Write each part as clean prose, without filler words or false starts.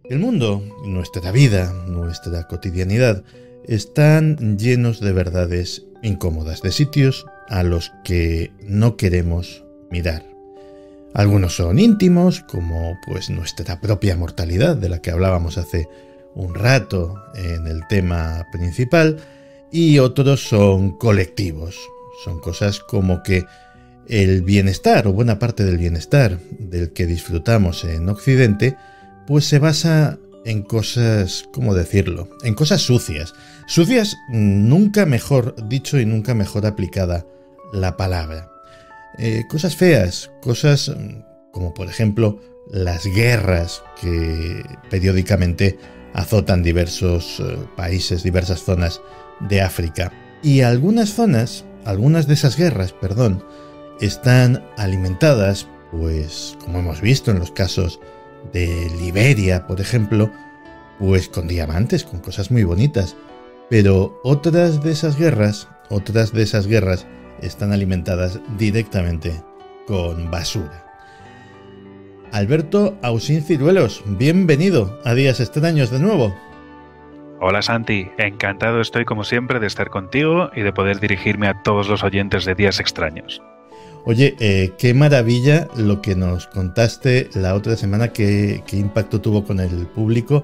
El mundo, nuestra vida, nuestra cotidianidad, están llenos de verdades incómodas, de sitios a los que no queremos mirar. Algunos son íntimos, como pues nuestra propia mortalidad, de la que hablábamos hace un rato en el tema principal, y otros son colectivos. Son cosas como que el bienestar, o buena parte del bienestar del que disfrutamos en Occidente, pues se basa en cosas, ¿cómo decirlo? En cosas sucias. Sucias, nunca mejor dicho y nunca mejor aplicada la palabra. Cosas feas, cosas como por ejemplo las guerras que periódicamente azotan diversos países, diversas zonas de África. Y algunas de esas guerras, están alimentadas, pues como hemos visto en los casos de Liberia, por ejemplo, pues con diamantes, con cosas muy bonitas. Pero otras de esas guerras están alimentadas directamente con basura. Alberto Ausín Ciruelos, bienvenido a Días Extraños de nuevo. Hola Santi, encantado estoy como siempre de estar contigo y de poder dirigirme a todos los oyentes de Días Extraños. Oye, qué maravilla lo que nos contaste la otra semana, qué impacto tuvo con el público.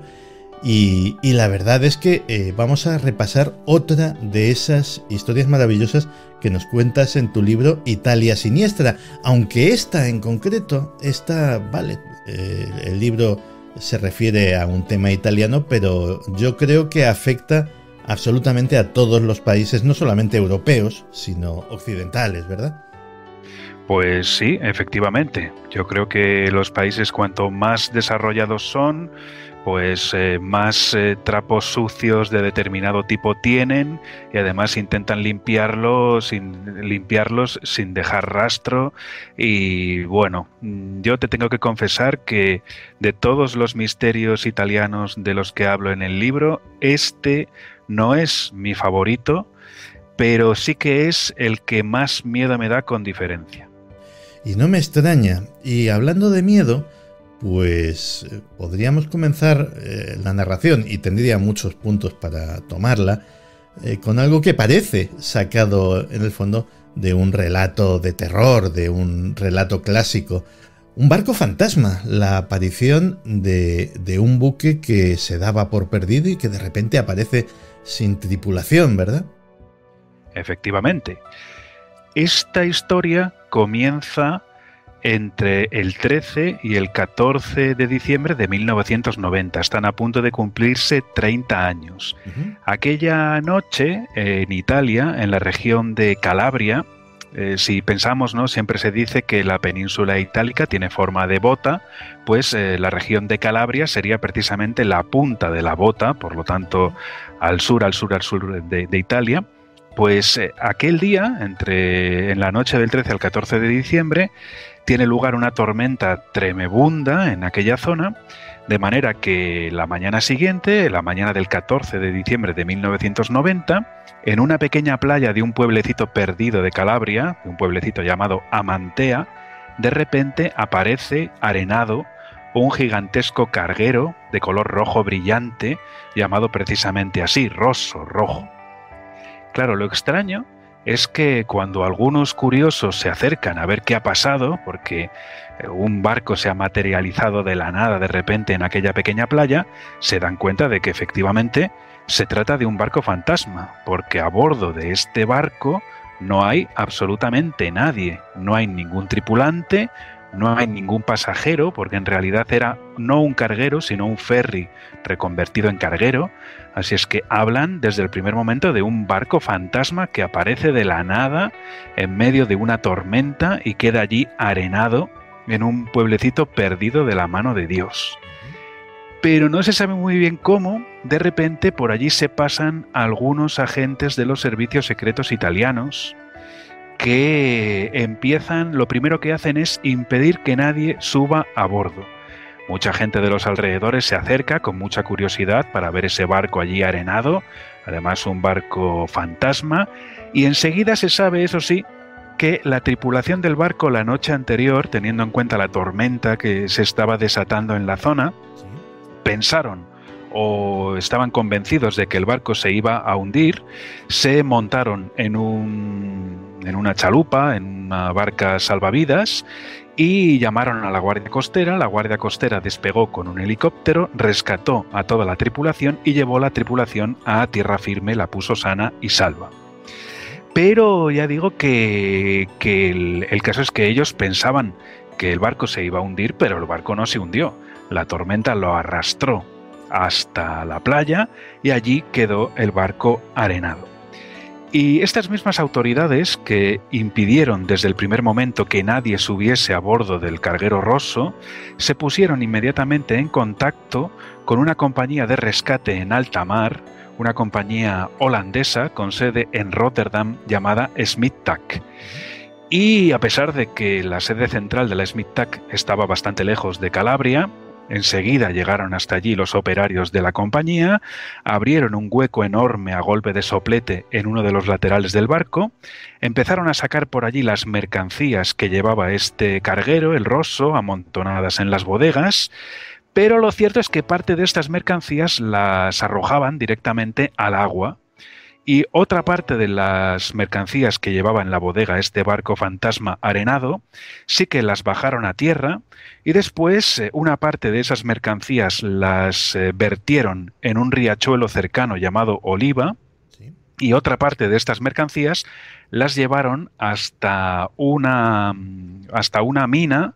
Y la verdad es que vamos a repasar otra de esas historias maravillosas que nos cuentas en tu libro Italia Siniestra. Aunque esta en concreto, el libro se refiere a un tema italiano, pero yo creo que afecta absolutamente a todos los países, no solamente europeos, sino occidentales, ¿verdad? Pues sí, efectivamente. Yo creo que los países cuanto más desarrollados son, pues más trapos sucios de determinado tipo tienen y además intentan limpiarlos sin dejar rastro. Y bueno, yo te tengo que confesar que de todos los misterios italianos de los que hablo en el libro, este no es mi favorito, pero sí que es el que más miedo me da con diferencia. Y no me extraña. Y hablando de miedo, pues podríamos comenzar la narración, y tendría muchos puntos para tomarla, con algo que parece sacado en el fondo de un relato de terror, de un relato clásico. Un barco fantasma, la aparición de un buque que se daba por perdido y que de repente aparece sin tripulación, ¿verdad? Efectivamente. Esta historia comienza entre el 13 y el 14 de diciembre de 1990. Están a punto de cumplirse 30 años. Aquella noche, en Italia, en la región de Calabria, si pensamos, ¿no? Siempre se dice que la península itálica tiene forma de bota, pues la región de Calabria sería precisamente la punta de la bota, por lo tanto, al sur de Italia. Pues aquel día, en la noche del 13 al 14 de diciembre, tiene lugar una tormenta tremebunda en aquella zona, de manera que la mañana siguiente, la mañana del 14 de diciembre de 1990, en una pequeña playa de un pueblecito perdido de Calabria, un pueblecito llamado Amantea, de repente aparece arenado un gigantesco carguero de color rojo brillante, llamado precisamente así, rojo. Claro, lo extraño es que cuando algunos curiosos se acercan a ver qué ha pasado, porque un barco se ha materializado de la nada de repente en aquella pequeña playa, se dan cuenta de que efectivamente se trata de un barco fantasma, porque a bordo de este barco no hay absolutamente nadie, no hay ningún tripulante, no hay ningún pasajero, porque en realidad era no un carguero, sino un ferry reconvertido en carguero. Así es que hablan desde el primer momento de un barco fantasma que aparece de la nada en medio de una tormenta y queda allí arenado en un pueblecito perdido de la mano de Dios. Pero no se sabe muy bien cómo, de repente por allí se pasan algunos agentes de los servicios secretos italianos que lo primero que hacen es impedir que nadie suba a bordo. Mucha gente de los alrededores se acerca con mucha curiosidad para ver ese barco allí arenado, además un barco fantasma, y enseguida se sabe, eso sí, que la tripulación del barco la noche anterior, teniendo en cuenta la tormenta que se estaba desatando en la zona, pensaron o estaban convencidos de que el barco se iba a hundir, se montaron en una chalupa, en una barca salvavidas, y llamaron a la Guardia Costera. La Guardia Costera despegó con un helicóptero, rescató a toda la tripulación y llevó la tripulación a tierra firme, la puso sana y salva. Pero ya digo que el caso es que ellos pensaban que el barco se iba a hundir, pero el barco no se hundió. La tormenta lo arrastró hasta la playa y allí quedó el barco arenado. Y estas mismas autoridades que impidieron desde el primer momento que nadie subiese a bordo del carguero Rosso, se pusieron inmediatamente en contacto con una compañía de rescate en alta mar, una compañía holandesa con sede en Rotterdam llamada Smit-Tak. Y a pesar de que la sede central de la Smit-Tak estaba bastante lejos de Calabria, enseguida llegaron hasta allí los operarios de la compañía, abrieron un hueco enorme a golpe de soplete en uno de los laterales del barco, empezaron a sacar por allí las mercancías que llevaba este carguero, el Rosso, amontonadas en las bodegas, pero lo cierto es que parte de estas mercancías las arrojaban directamente al agua, y otra parte de las mercancías que llevaba en la bodega este barco fantasma arenado sí que las bajaron a tierra, y después una parte de esas mercancías las vertieron en un riachuelo cercano llamado Oliva, ¿sí? Y otra parte de estas mercancías las llevaron hasta una mina,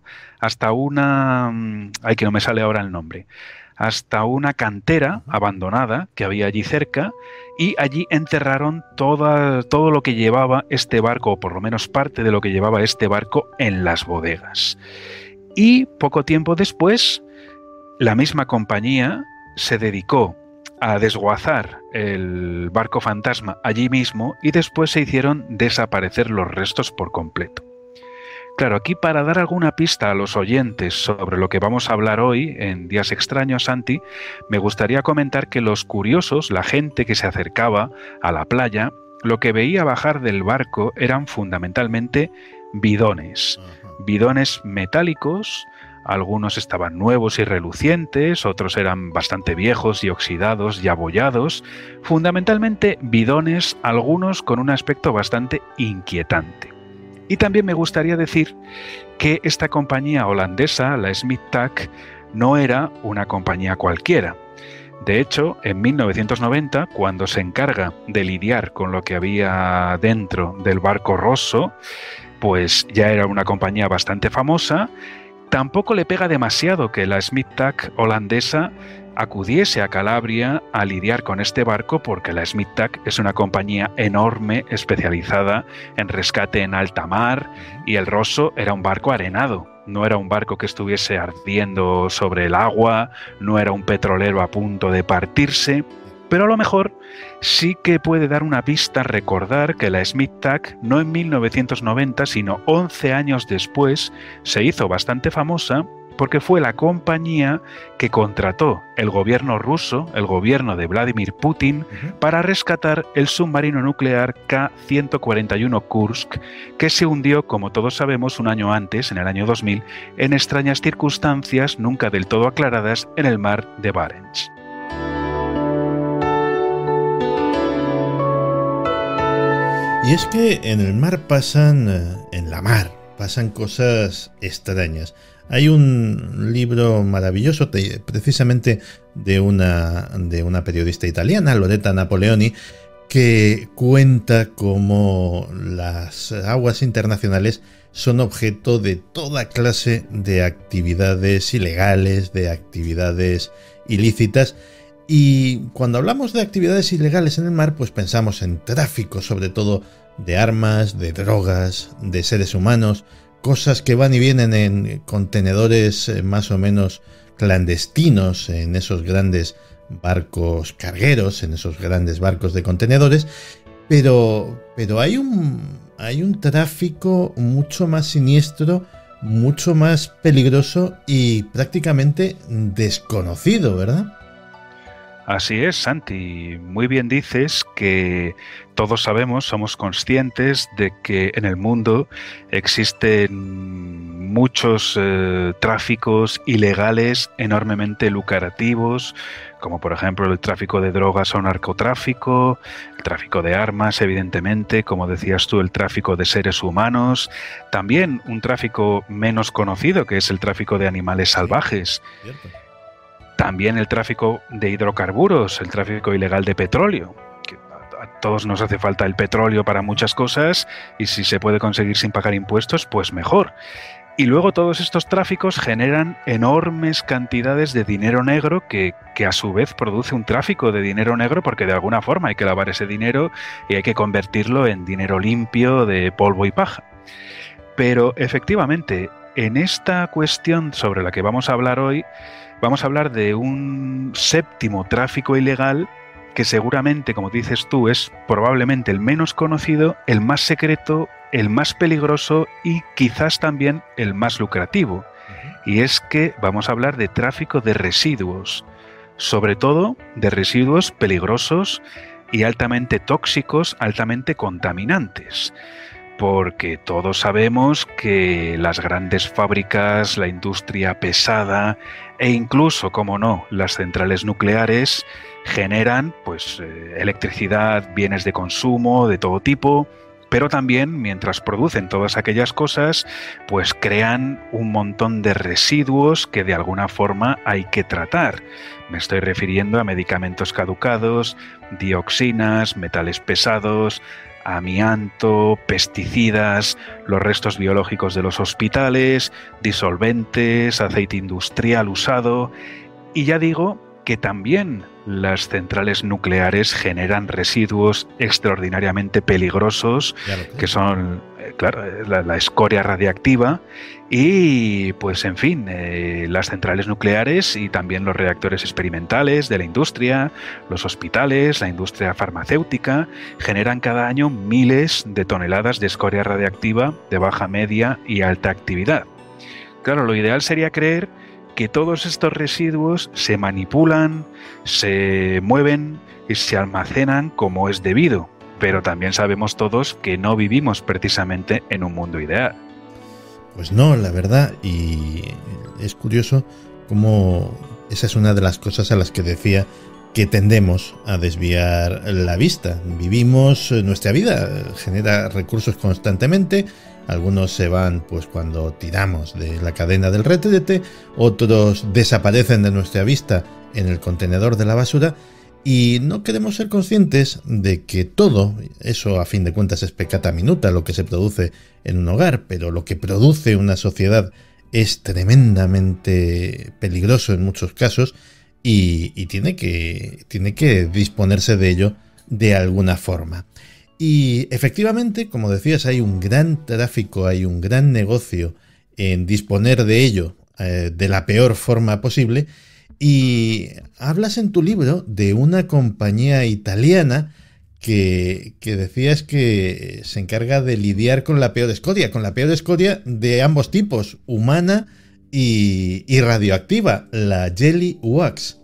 ay, que no me sale ahora el nombre, hasta una cantera abandonada que había allí cerca, y allí enterraron todo lo que llevaba este barco, o por lo menos parte de lo que llevaba este barco, en las bodegas. Y poco tiempo después, la misma compañía se dedicó a desguazar el barco fantasma allí mismo, y después se hicieron desaparecer los restos por completo. Claro, aquí para dar alguna pista a los oyentes sobre lo que vamos a hablar hoy en Días Extraños, Santi, me gustaría comentar que los curiosos, la gente que se acercaba a la playa, lo que veía bajar del barco eran fundamentalmente bidones. Bidones metálicos, algunos estaban nuevos y relucientes, otros eran bastante viejos y oxidados y abollados, fundamentalmente bidones, algunos con un aspecto bastante inquietante. Y también me gustaría decir que esta compañía holandesa, la Smit-Tak, no era una compañía cualquiera. De hecho, en 1990, cuando se encarga de lidiar con lo que había dentro del barco Rosso, pues ya era una compañía bastante famosa. Tampoco le pega demasiado que la Smit-Tak holandesa acudiese a Calabria a lidiar con este barco, porque la Smit-Tak es una compañía enorme especializada en rescate en alta mar, y el Rosso era un barco arenado, no era un barco que estuviese ardiendo sobre el agua, no era un petrolero a punto de partirse. Pero a lo mejor sí que puede dar una pista recordar que la Smit-Tak no en 1990, sino 11 años después, se hizo bastante famosa porque fue la compañía que contrató el gobierno ruso, el gobierno de Vladimir Putin, para rescatar el submarino nuclear K-141 Kursk, que se hundió, como todos sabemos, un año antes, en el año 2000, en extrañas circunstancias nunca del todo aclaradas en el mar de Barents. Y es que en el mar pasan cosas extrañas. Hay un libro maravilloso, precisamente de una periodista italiana, Loretta Napoleoni, que cuenta cómo las aguas internacionales son objeto de toda clase de actividades ilegales, de actividades ilícitas. Y cuando hablamos de actividades ilegales en el mar, pues pensamos en tráfico, sobre todo de armas, de drogas, de seres humanos, cosas que van y vienen en contenedores más o menos clandestinos, en esos grandes barcos cargueros, en esos grandes barcos de contenedores, pero hay un tráfico mucho más siniestro, mucho más peligroso y prácticamente desconocido, ¿verdad? Así es, Santi. Muy bien dices que todos sabemos, somos conscientes de que en el mundo existen muchos tráficos ilegales enormemente lucrativos, como por ejemplo el tráfico de drogas o narcotráfico, el tráfico de armas, evidentemente, como decías tú, el tráfico de seres humanos, también un tráfico menos conocido, que es el tráfico de animales salvajes. Cierto. También el tráfico de hidrocarburos, el tráfico ilegal de petróleo, que a todos nos hace falta el petróleo para muchas cosas y si se puede conseguir sin pagar impuestos, pues mejor. Y luego todos estos tráficos generan enormes cantidades de dinero negro que a su vez produce un tráfico de dinero negro porque de alguna forma hay que lavar ese dinero y hay que convertirlo en dinero limpio de polvo y paja. Pero efectivamente, en esta cuestión sobre la que vamos a hablar hoy, vamos a hablar de un séptimo tráfico ilegal que seguramente, como dices tú, es probablemente el menos conocido, el más secreto, el más peligroso y quizás también el más lucrativo. Y es que vamos a hablar de tráfico de residuos, sobre todo de residuos peligrosos y altamente tóxicos, altamente contaminantes. Porque todos sabemos que las grandes fábricas, la industria pesada e incluso, como no, las centrales nucleares generan pues electricidad, bienes de consumo de todo tipo, pero también mientras producen todas aquellas cosas, pues crean un montón de residuos que de alguna forma hay que tratar. Me estoy refiriendo a medicamentos caducados, dioxinas, metales pesados, amianto, pesticidas, los restos biológicos de los hospitales, disolventes, aceite industrial usado. Y ya digo que también las centrales nucleares generan residuos extraordinariamente peligrosos, que son, claro, la escoria radiactiva y, pues, en fin, las centrales nucleares y también los reactores experimentales de la industria, los hospitales, la industria farmacéutica, generan cada año miles de toneladas de escoria radiactiva de baja, media y alta actividad. Claro, lo ideal sería creer que todos estos residuos se manipulan, se mueven y se almacenan como es debido, pero también sabemos todos que no vivimos precisamente en un mundo ideal. Pues no, la verdad, y es curioso cómo esa es una de las cosas a las que decía que tendemos a desviar la vista. Vivimos, nuestra vida genera recursos constantemente. Algunos se van pues cuando tiramos de la cadena del retrete, otros desaparecen de nuestra vista en el contenedor de la basura y no queremos ser conscientes de que todo eso a fin de cuentas es peccata minuta, lo que se produce en un hogar, pero lo que produce una sociedad es tremendamente peligroso en muchos casos y tiene que disponerse de ello de alguna forma. Y efectivamente, como decías, hay un gran tráfico, hay un gran negocio en disponer de ello de la peor forma posible. Y hablas en tu libro de una compañía italiana que decías que se encarga de lidiar con la peor escoria de ambos tipos, humana y radioactiva, la Jelly Wax.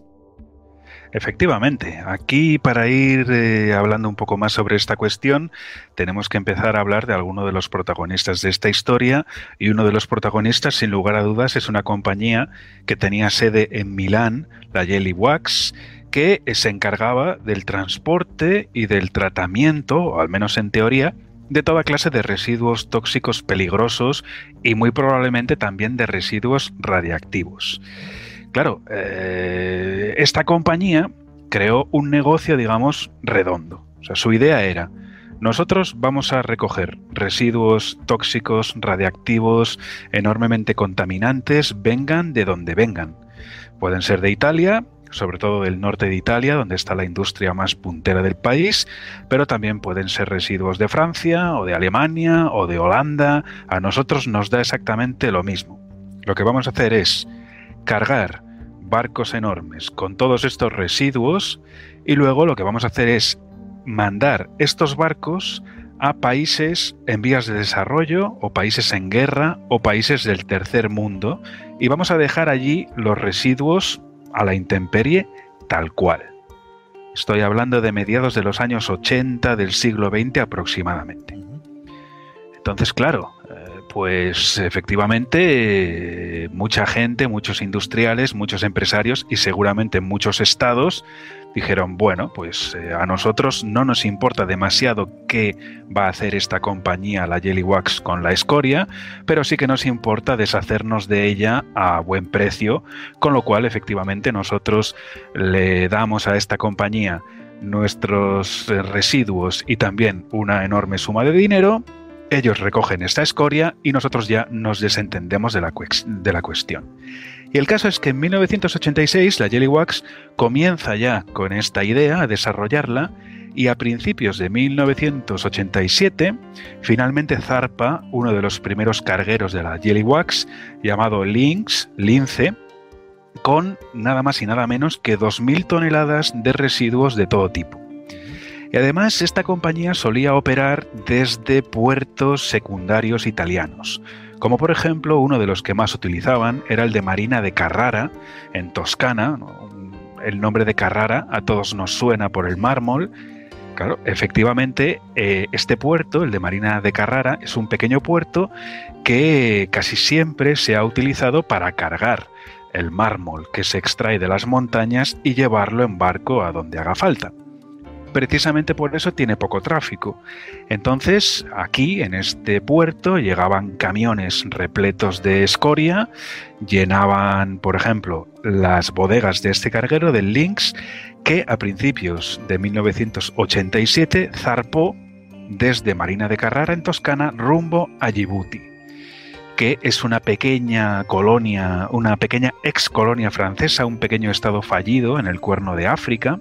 Efectivamente, aquí para ir hablando un poco más sobre esta cuestión, tenemos que empezar a hablar de alguno de los protagonistas de esta historia, y uno de los protagonistas, sin lugar a dudas, es una compañía que tenía sede en Milán, la Jelly Wax, que se encargaba del transporte y del tratamiento, o al menos en teoría, de toda clase de residuos tóxicos peligrosos y muy probablemente también de residuos radiactivos. Claro, esta compañía creó un negocio, digamos, redondo. O sea, su idea era, nosotros vamos a recoger residuos tóxicos, radiactivos, enormemente contaminantes, vengan de donde vengan. Pueden ser de Italia, sobre todo del norte de Italia, donde está la industria más puntera del país, pero también pueden ser residuos de Francia, o de Alemania, o de Holanda. A nosotros nos da exactamente lo mismo. Lo que vamos a hacer es cargar barcos enormes con todos estos residuos y luego lo que vamos a hacer es mandar estos barcos a países en vías de desarrollo o países en guerra o países del tercer mundo y vamos a dejar allí los residuos a la intemperie tal cual. Estoy hablando de mediados de los años 80 del siglo XX aproximadamente. Entonces, claro, pues efectivamente mucha gente, muchos industriales, muchos empresarios y seguramente muchos estados dijeron, bueno, pues a nosotros no nos importa demasiado qué va a hacer esta compañía, la Jelly Wax, con la escoria, pero sí que nos importa deshacernos de ella a buen precio, con lo cual efectivamente nosotros le damos a esta compañía nuestros residuos y también una enorme suma de dinero. Ellos recogen esta escoria y nosotros ya nos desentendemos de la cuestión. Y el caso es que en 1986 la Jelly Wax comienza ya con esta idea a desarrollarla y a principios de 1987 finalmente zarpa uno de los primeros cargueros de la Jelly Wax llamado Lince, con nada más y nada menos que 2.000 toneladas de residuos de todo tipo. Y además esta compañía solía operar desde puertos secundarios italianos, como por ejemplo uno de los que más utilizaban era el de Marina de Carrara, en Toscana. El nombre de Carrara a todos nos suena por el mármol. Claro, efectivamente este puerto, el de Marina de Carrara, es un pequeño puerto que casi siempre se ha utilizado para cargar el mármol que se extrae de las montañas y llevarlo en barco a donde haga falta. Precisamente por eso tiene poco tráfico. Entonces, aquí, en este puerto, llegaban camiones repletos de escoria, llenaban, por ejemplo, las bodegas de este carguero del Lynx, que a principios de 1987 zarpó desde Marina de Carrara, en Toscana, rumbo a Djibouti, que es una pequeña colonia, una pequeña ex colonia francesa, un pequeño estado fallido en el Cuerno de África,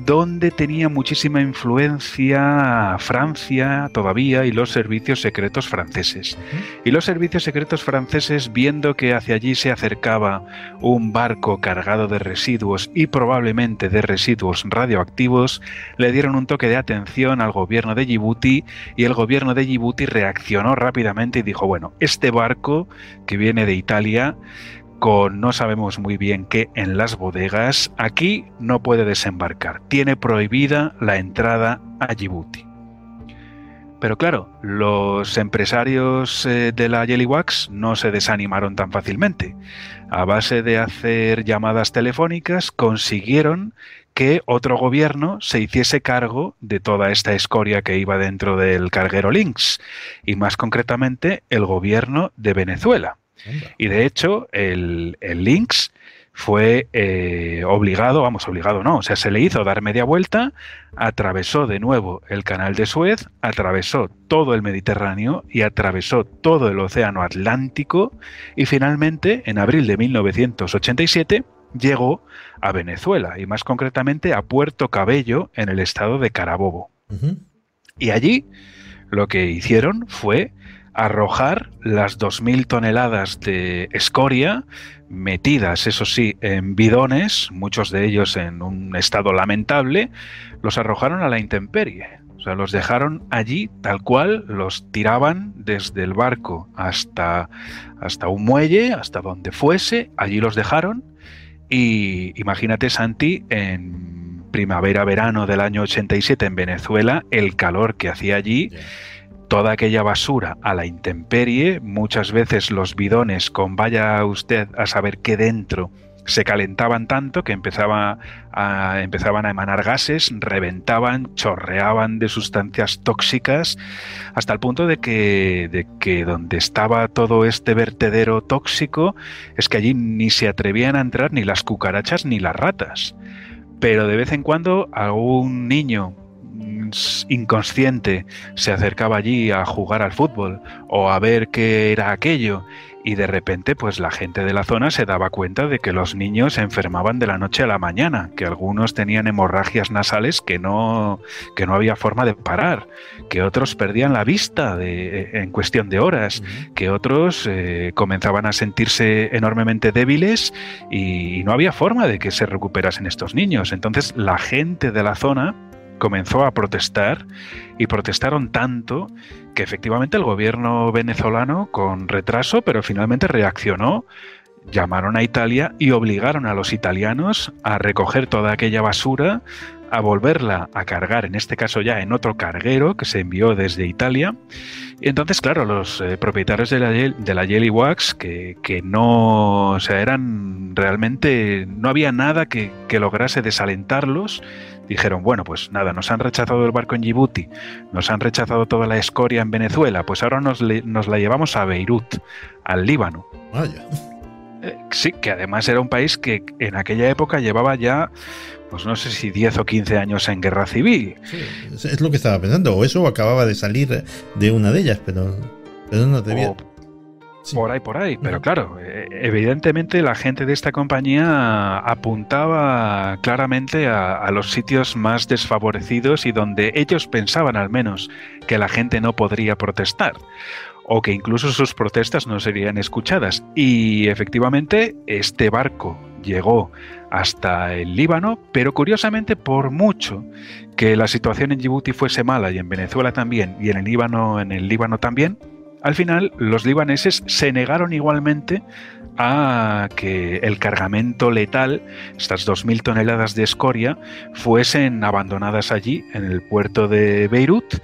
donde tenía muchísima influencia Francia todavía y los servicios secretos franceses. Y los servicios secretos franceses, viendo que hacia allí se acercaba un barco cargado de residuos y probablemente de residuos radioactivos, le dieron un toque de atención al gobierno de Djibouti y el gobierno de Djibouti reaccionó rápidamente y dijo, bueno, este barco que viene de Italia con no sabemos muy bien qué en las bodegas, aquí no puede desembarcar. Tiene prohibida la entrada a Djibouti. Pero claro, los empresarios de la Jelly Wax no se desanimaron tan fácilmente. A base de hacer llamadas telefónicas consiguieron que otro gobierno se hiciese cargo de toda esta escoria que iba dentro del carguero Lynx, y más concretamente el gobierno de Venezuela. Y de hecho, el Lynx fue obligado no, o sea, se le hizo dar media vuelta, atravesó de nuevo el canal de Suez, atravesó todo el Mediterráneo y atravesó todo el océano Atlántico y finalmente, en abril de 1987, llegó a Venezuela y más concretamente a Puerto Cabello, en el estado de Carabobo. Y allí lo que hicieron fue arrojar las 2.000 toneladas de escoria, metidas, eso sí, en bidones, muchos de ellos en un estado lamentable, los arrojaron a la intemperie. O sea, los dejaron allí tal cual, los tiraban desde el barco hasta un muelle, hasta donde fuese, allí los dejaron. Y imagínate, Santi, en primavera-verano del año 87 en Venezuela, el calor que hacía allí, toda aquella basura a la intemperie, muchas veces los bidones con vaya usted a saber qué dentro se calentaban tanto que empezaban a emanar gases, reventaban, chorreaban de sustancias tóxicas, hasta el punto de que donde estaba todo este vertedero tóxico es que allí ni se atrevían a entrar ni las cucarachas ni las ratas. Pero de vez en cuando algún niño inconsciente se acercaba allí a jugar al fútbol o a ver qué era aquello, y de repente pues la gente de la zona se daba cuenta de que los niños se enfermaban de la noche a la mañana, que algunos tenían hemorragias nasales que no había forma de parar, que otros perdían la vista en cuestión de horas, que otros comenzaban a sentirse enormemente débiles y no había forma de que se recuperasen estos niños. Entonces la gente de la zona comenzó a protestar y protestaron tanto que efectivamente el gobierno venezolano, con retraso, pero finalmente reaccionó llamaron a Italia y obligaron a los italianos a recoger toda aquella basura, a volverla a cargar, en este caso ya en otro carguero que se envió desde Italia. Y entonces, claro, los propietarios de la Jelly Wax, que no, o sea, eran realmente, no había nada que lograse desalentarlos, dijeron, bueno, pues nada, nos han rechazado el barco en Djibouti, nos han rechazado toda la escoria en Venezuela, pues ahora nos la llevamos a Beirut, al Líbano. Vaya. Sí, que además era un país que en aquella época llevaba ya, pues no sé si 10 o 15 años en guerra civil. Sí, es lo que estaba pensando, o eso o acababa de salir de una de ellas, pero no te vi. Sí. Por ahí, pero claro, evidentemente la gente de esta compañía apuntaba claramente a los sitios más desfavorecidos y donde ellos pensaban al menos que la gente no podría protestar, o que incluso sus protestas no serían escuchadas. Y efectivamente este barco llegó hasta el Líbano, pero curiosamente, por mucho que la situación en Djibouti fuese mala y en Venezuela también y en el Líbano también, al final los libaneses se negaron igualmente a que el cargamento letal, estas 2.000 toneladas de escoria, fuesen abandonadas allí en el puerto de Beirut.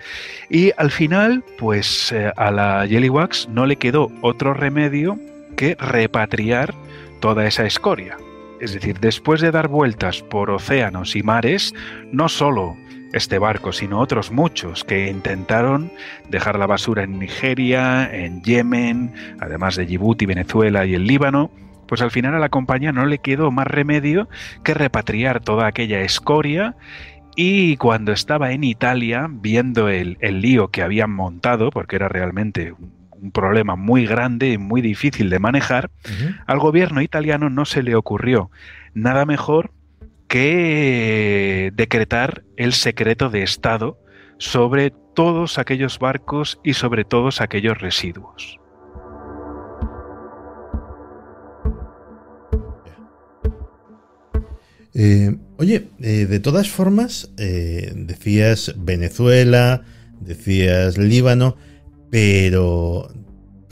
Y al final, pues a la Jelly Wax no le quedó otro remedio que repatriar toda esa escoria. Es decir, después de dar vueltas por océanos y mares, no solo este barco, sino otros muchos que intentaron dejar la basura en Nigeria, en Yemen, además de Djibouti, Venezuela y el Líbano, pues al final a la compañía no le quedó más remedio que repatriar toda aquella escoria. Y cuando estaba en Italia, viendo el lío que habían montado, porque era realmente un problema muy grande y muy difícil de manejar, al gobierno italiano no se le ocurrió nada mejor que decretar el secreto de Estado sobre todos aquellos barcos y sobre todos aquellos residuos. Oye, de todas formas, decías Venezuela, decías Líbano, pero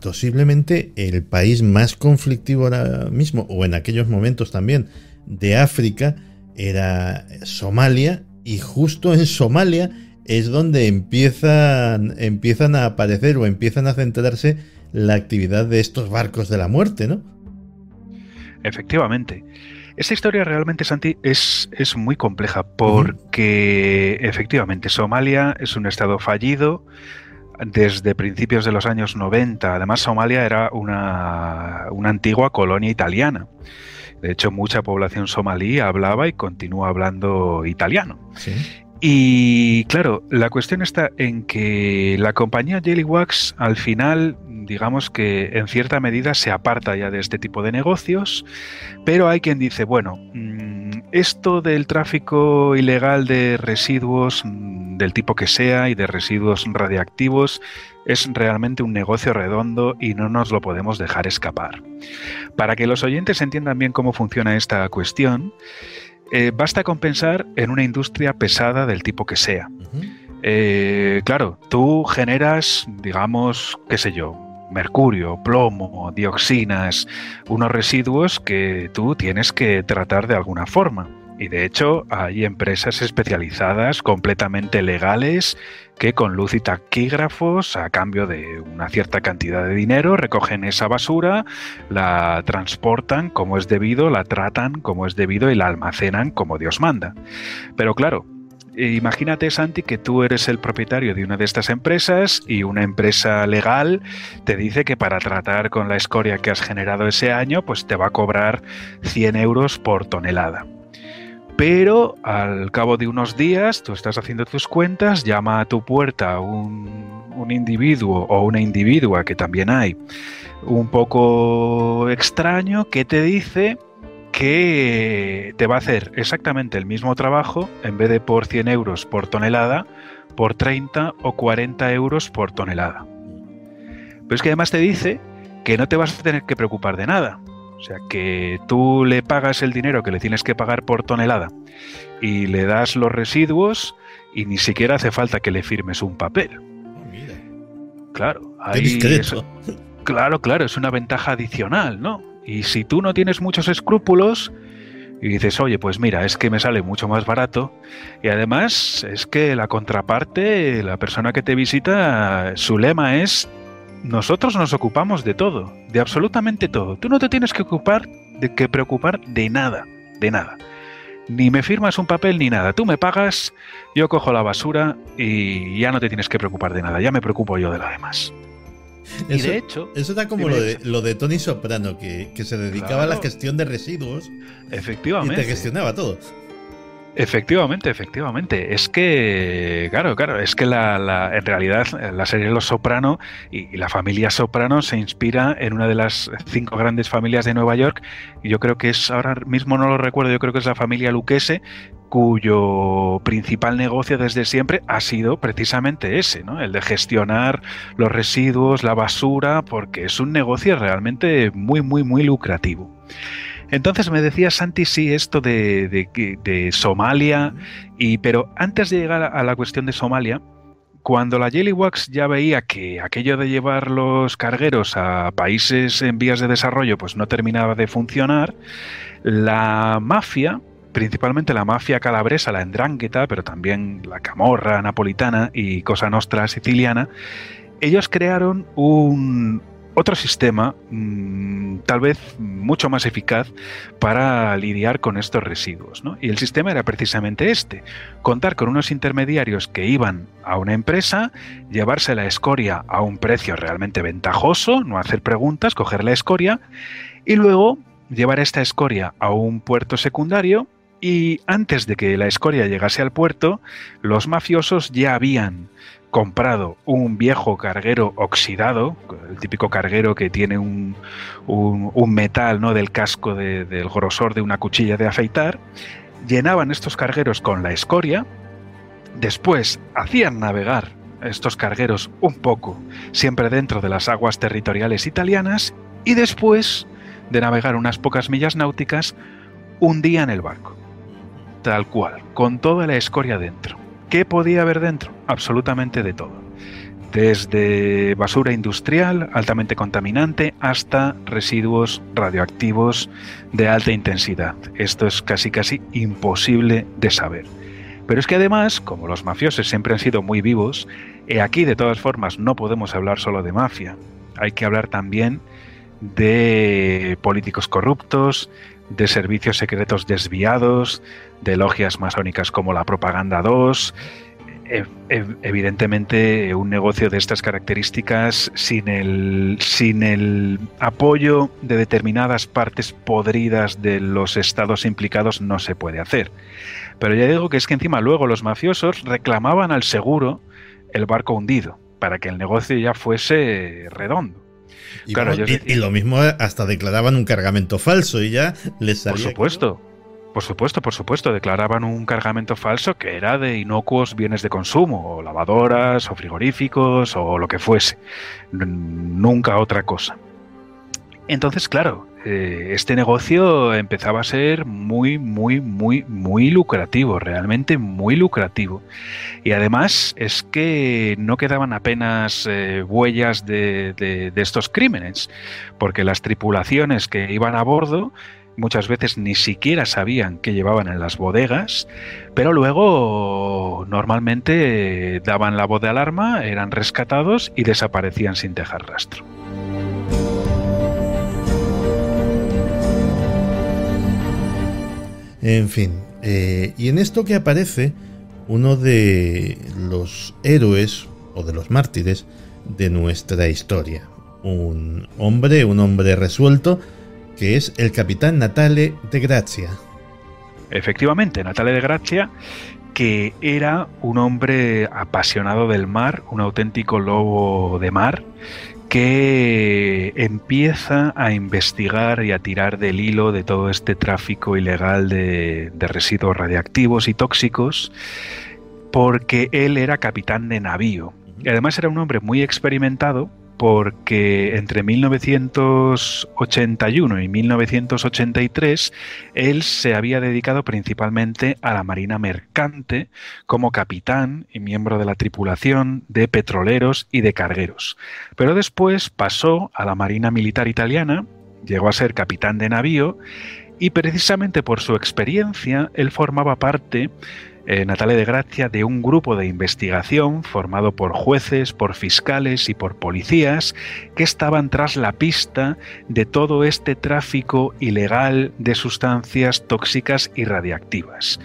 posiblemente el país más conflictivo ahora mismo, o en aquellos momentos también, de África, era Somalia, y justo en Somalia es donde empiezan a aparecer o empiezan a centrarse la actividad de estos barcos de la muerte, ¿no? Efectivamente. Esta historia realmente, Santi, es muy compleja porque efectivamente Somalia es un estado fallido desde principios de los años 90. Además, Somalia era una antigua colonia italiana. De hecho, mucha población somalí hablaba y continúa hablando italiano. Sí. Y claro, la cuestión está en que la compañía Jelly Wax al final, digamos que en cierta medida se aparta ya de este tipo de negocios, pero hay quien dice, bueno, esto del tráfico ilegal de residuos del tipo que sea y de residuos radiactivos es realmente un negocio redondo y no nos lo podemos dejar escapar. Para que los oyentes entiendan bien cómo funciona esta cuestión, basta con pensar en una industria pesada del tipo que sea. Claro, tú generas, digamos, qué sé yo, mercurio, plomo, dioxinas, unos residuos que tú tienes que tratar de alguna forma. Y de hecho hay empresas especializadas completamente legales que con luz y taquígrafos, a cambio de una cierta cantidad de dinero, recogen esa basura, la transportan como es debido, la tratan como es debido y la almacenan como Dios manda. Pero claro, imagínate, Santi, que tú eres el propietario de una de estas empresas y una empresa legal te dice que para tratar con la escoria que has generado ese año, pues te va a cobrar 100 euros por tonelada. Pero al cabo de unos días, tú estás haciendo tus cuentas, llama a tu puerta un individuo o una individua, que también hay, un poco extraño, que te dice que te va a hacer exactamente el mismo trabajo, en vez de por 100 euros por tonelada, por 30 o 40 euros por tonelada. Pero es que además te dice que no te vas a tener que preocupar de nada. O sea, que tú le pagas el dinero que le tienes que pagar por tonelada y le das los residuos y ni siquiera hace falta que le firmes un papel. Oh, mira. Claro, Qué discreto. Claro, es una ventaja adicional, ¿no? Y si tú no tienes muchos escrúpulos y dices, oye, pues mira, es que me sale mucho más barato, y además es que la contraparte, la persona que te visita, su lema es: nosotros nos ocupamos de todo, de absolutamente todo. Tú no te tienes que preocupar de nada, de nada. Ni me firmas un papel ni nada. Tú me pagas, yo cojo la basura y ya no te tienes que preocupar de nada. Ya me preocupo yo de lo demás. Eso, y de hecho, eso era como lo de Tony Soprano, que se dedicaba a la gestión de residuos. Efectivamente. Y te gestionaba todo. Efectivamente. Es que, claro, es que en realidad la serie Los Soprano y la familia Soprano se inspira en una de las 5 grandes familias de Nueva York. Y yo creo que es, ahora mismo no lo recuerdo, yo creo que es la familia Lucchese, cuyo principal negocio desde siempre ha sido precisamente ese, ¿no? El de gestionar los residuos, la basura, porque es un negocio realmente muy, muy, muy lucrativo. Entonces me decía Santi, sí, esto de Somalia, pero antes de llegar a la cuestión de Somalia, cuando la Jellywax ya veía que aquello de llevar los cargueros a países en vías de desarrollo pues no terminaba de funcionar, la mafia, principalmente la mafia calabresa, la 'Ndrangheta, pero también la camorra napolitana y Cosa Nostra siciliana, ellos crearon otro sistema, tal vez mucho más eficaz para lidiar con estos residuos, ¿no? Y el sistema era precisamente este: contar con unos intermediarios que iban a una empresa, llevarse la escoria a un precio realmente ventajoso, no hacer preguntas, coger la escoria y luego llevar esta escoria a un puerto secundario. Y antes de que la escoria llegase al puerto, los mafiosos ya habían comprado un viejo carguero oxidado, el típico carguero que tiene un metal, ¿no?, del casco del grosor de una cuchilla de afeitar. Llenaban estos cargueros con la escoria, después hacían navegar estos cargueros un poco, siempre dentro de las aguas territoriales italianas, y después de navegar unas pocas millas náuticas, hundían el barco. Tal cual, con toda la escoria dentro. ¿Qué podía haber dentro? Absolutamente de todo. Desde basura industrial, altamente contaminante, hasta residuos radioactivos de alta intensidad. Esto es casi imposible de saber. Pero es que además, como los mafiosos siempre han sido muy vivos, aquí de todas formas no podemos hablar solo de mafia. Hay que hablar también de políticos corruptos, de servicios secretos desviados, de logias masónicas como la Propaganda 2. Evidentemente, un negocio de estas características sin el apoyo de determinadas partes podridas de los estados implicados no se puede hacer. Pero ya digo que es que encima luego los mafiosos reclamaban al seguro el barco hundido para que el negocio ya fuese redondo. Y, claro, y lo mismo hasta declaraban un cargamento falso y ya les salía. Por supuesto, declaraban un cargamento falso que era de inocuos bienes de consumo, o lavadoras, o frigoríficos, o lo que fuese. Nunca otra cosa. Entonces, claro, este negocio empezaba a ser muy lucrativo, realmente muy lucrativo. Y además es que no quedaban apenas huellas de estos crímenes, porque las tripulaciones que iban a bordo muchas veces ni siquiera sabían qué llevaban en las bodegas, pero luego normalmente daban la voz de alarma, eran rescatados y desaparecían sin dejar rastro. En fin, y en esto que aparece uno de los héroes o de los mártires de nuestra historia, un hombre resuelto, que es el capitán Natale de Grazia. Efectivamente, Natale de Grazia, que era un hombre apasionado del mar, un auténtico lobo de mar, que empieza a investigar y a tirar del hilo de todo este tráfico ilegal de residuos radiactivos y tóxicos, porque él era capitán de navío. Y además era un hombre muy experimentado, porque entre 1981 y 1983 él se había dedicado principalmente a la marina mercante como capitán y miembro de la tripulación de petroleros y de cargueros. Pero después pasó a la marina militar italiana, llegó a ser capitán de navío y precisamente por su experiencia él formaba parte, Natale de Grazia, de un grupo de investigación formado por jueces, por fiscales y por policías que estaban tras la pista de todo este tráfico ilegal de sustancias tóxicas y radiactivas.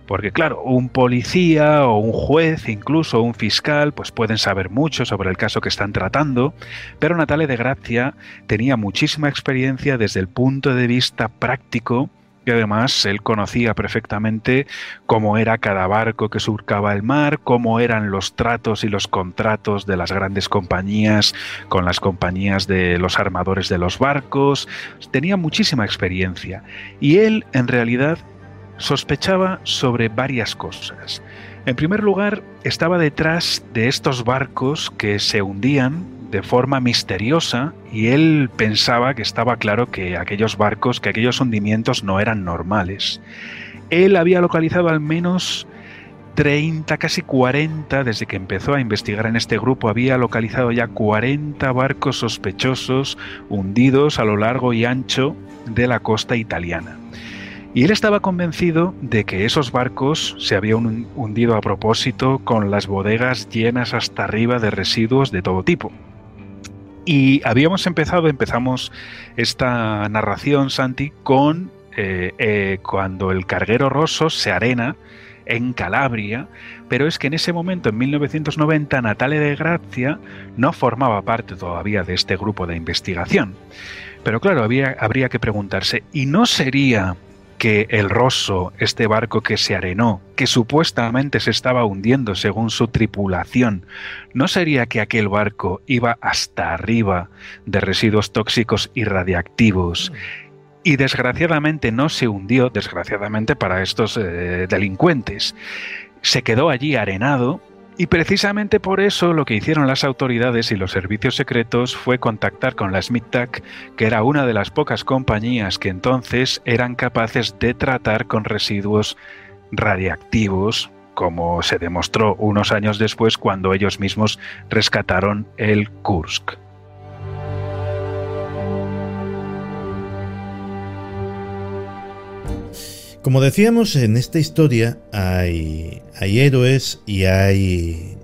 Porque claro, un policía o un juez, incluso un fiscal, pues pueden saber mucho sobre el caso que están tratando, pero Natale de Grazia tenía muchísima experiencia desde el punto de vista práctico y además él conocía perfectamente cómo era cada barco que surcaba el mar, cómo eran los tratos y los contratos de las grandes compañías con las compañías de los armadores de los barcos. Tenía muchísima experiencia y él en realidad sospechaba sobre varias cosas. En primer lugar, estaba detrás de estos barcos que se hundían de forma misteriosa y él pensaba que estaba claro que aquellos barcos, que aquellos hundimientos no eran normales. Él había localizado al menos 30, casi 40, desde que empezó a investigar en este grupo, había localizado ya 40 barcos sospechosos hundidos a lo largo y ancho de la costa italiana. Y él estaba convencido de que esos barcos se habían hundido a propósito con las bodegas llenas hasta arriba de residuos de todo tipo. Y empezamos esta narración, Santi, con cuando el carguero Rosso se arena en Calabria, pero es que en ese momento, en 1990, Natale de Grazia no formaba parte todavía de este grupo de investigación. Pero claro, habría que preguntarse, ¿y no sería que el Rosso, este barco que se arenó, que supuestamente se estaba hundiendo según su tripulación, no sería que aquel barco iba hasta arriba de residuos tóxicos y radiactivos y desgraciadamente no se hundió, desgraciadamente para estos delincuentes? Se quedó allí arenado y precisamente por eso lo que hicieron las autoridades y los servicios secretos fue contactar con la SMITAC, que era una de las pocas compañías que entonces eran capaces de tratar con residuos radiactivos, como se demostró unos años después cuando ellos mismos rescataron el Kursk. Como decíamos, en esta historia hay héroes y hay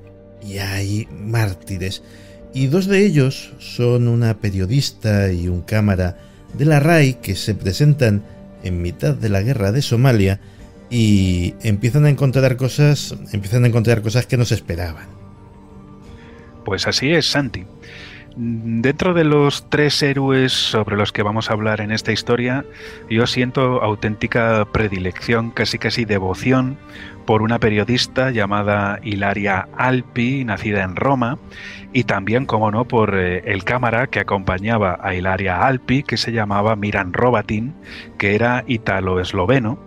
mártires. Y dos de ellos son una periodista y un cámara de la RAI que se presentan en mitad de la guerra de Somalia y empiezan a encontrar cosas que no se esperaban. Pues así es, Santi. Dentro de los tres héroes sobre los que vamos a hablar en esta historia, yo siento auténtica predilección, casi devoción, por una periodista llamada Ilaria Alpi, nacida en Roma, y también, como no, por el cámara que acompañaba a Ilaria Alpi, que se llamaba Miran Robatin, que era ítalo-esloveno,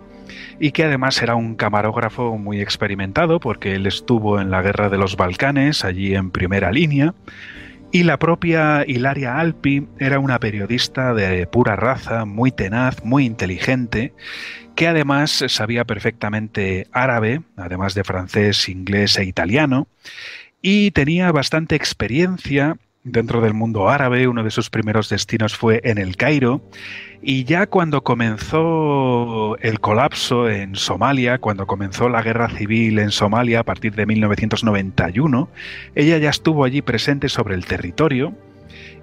y que además era un camarógrafo muy experimentado, porque él estuvo en la guerra de los Balcanes, allí en primera línea. Y la propia Ilaria Alpi era una periodista de pura raza, muy tenaz, muy inteligente, que además sabía perfectamente árabe, además de francés, inglés e italiano, y tenía bastante experiencia dentro del mundo árabe. Uno de sus primeros destinos fue en El Cairo, y ya cuando comenzó el colapso en Somalia, cuando comenzó la guerra civil en Somalia a partir de 1991, ella ya estuvo allí presente sobre el territorio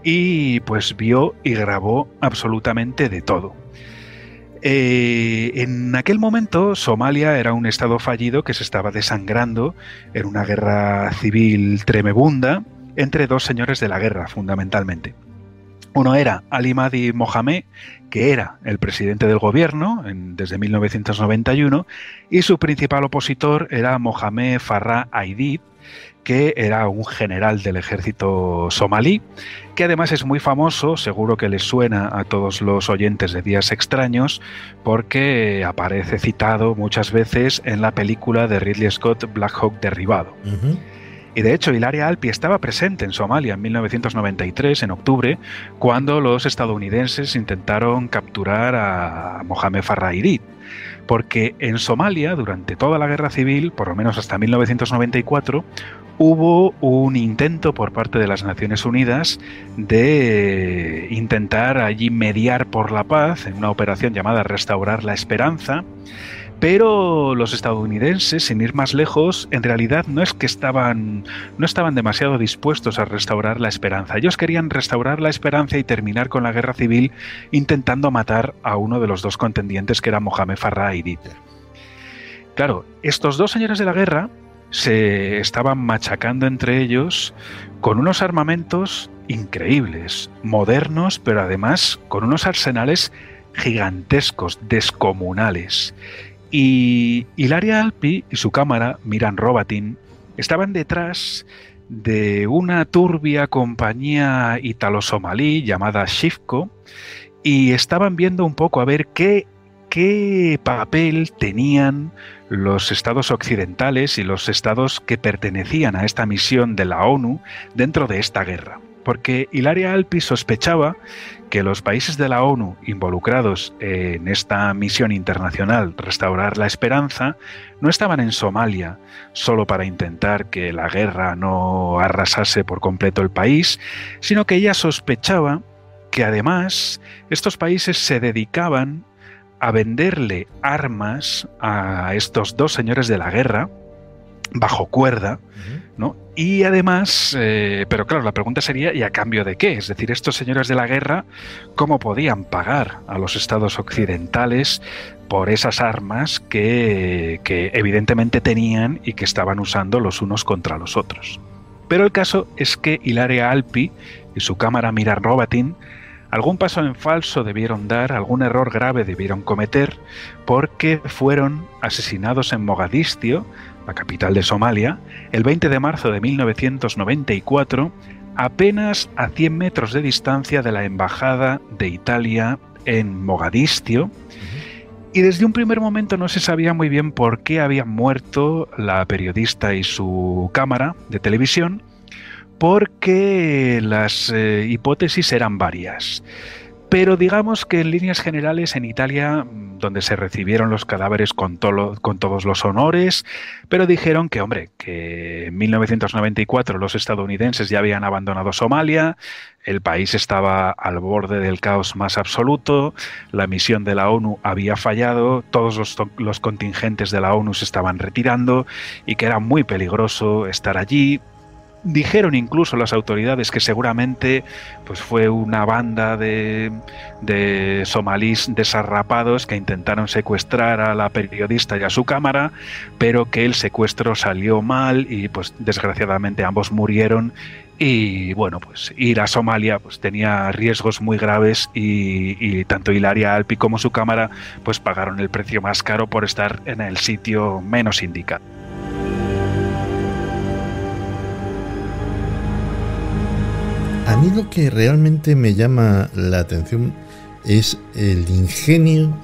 y pues vio y grabó absolutamente de todo. En aquel momento Somalia era un estado fallido que se estaba desangrando en una guerra civil tremebunda entre dos señores de la guerra, fundamentalmente. Uno era Ali Mahdi Mohamed, que era el presidente del gobierno desde 1991, y su principal opositor era Mohamed Farah Aidid, que era un general del ejército somalí, que además es muy famoso, seguro que les suena a todos los oyentes de Días Extraños, porque aparece citado muchas veces en la película de Ridley Scott, Black Hawk Derribado. Y de hecho, Ilaria Alpi estaba presente en Somalia en 1993, en octubre, cuando los estadounidenses intentaron capturar a Mohamed Farah Aidid. Porque en Somalia, durante toda la guerra civil, por lo menos hasta 1994, hubo un intento por parte de las Naciones Unidas de intentar allí mediar por la paz en una operación llamada Restaurar la Esperanza, pero los estadounidenses, sin ir más lejos, en realidad no estaban demasiado dispuestos a restaurar la esperanza. Ellos querían restaurar la esperanza y terminar con la guerra civil intentando matar a uno de los dos contendientes, que era Mohamed Farah Aidid. Claro, estos dos señores de la guerra se estaban machacando entre ellos con unos armamentos increíbles, modernos, pero además con unos arsenales gigantescos, descomunales. Y Hilaria Alpi y su cámara, Miran Robatin, estaban detrás de una turbia compañía italo-somalí llamada Shifco y estaban viendo un poco a ver qué papel tenían los estados occidentales y los estados que pertenecían a esta misión de la ONU dentro de esta guerra. Porque Hilaria Alpi sospechaba que los países de la ONU involucrados en esta misión internacional Restaurar la Esperanza no estaban en Somalia solo para intentar que la guerra no arrasase por completo el país, sino que ella sospechaba que además estos países se dedicaban a venderle armas a estos dos señores de la guerra bajo cuerda, ¿no? Y además, pero claro, la pregunta sería, ¿y a cambio de qué? Es decir, estos señores de la guerra, ¿cómo podían pagar a los estados occidentales por esas armas que evidentemente tenían y que estaban usando los unos contra los otros? Pero el caso es que Hilaria Alpi y su cámara Miran Robatin algún paso en falso debieron dar, algún error grave debieron cometer, porque fueron asesinados en Mogadiscio, la capital de Somalia, el 20 de marzo de 1994, apenas a 100 metros de distancia de la embajada de Italia en Mogadiscio. Y desde un primer momento no se sabía muy bien por qué habían muerto la periodista y su cámara de televisión, porque las hipótesis eran varias. Pero digamos que en líneas generales en Italia, donde se recibieron los cadáveres con todos los honores, pero dijeron que, hombre, que en 1994 los estadounidenses ya habían abandonado Somalia, el país estaba al borde del caos más absoluto, la misión de la ONU había fallado, todos los contingentes de la ONU se estaban retirando y que era muy peligroso estar allí. Dijeron incluso las autoridades que seguramente pues fue una banda de somalíes desarrapados que intentaron secuestrar a la periodista y a su cámara, pero que el secuestro salió mal y pues desgraciadamente ambos murieron. Y bueno, pues ir a Somalia pues tenía riesgos muy graves y tanto Hilaria Alpi como su cámara pues pagaron el precio más caro por estar en el sitio menos indicado. A mí lo que realmente me llama la atención es el ingenio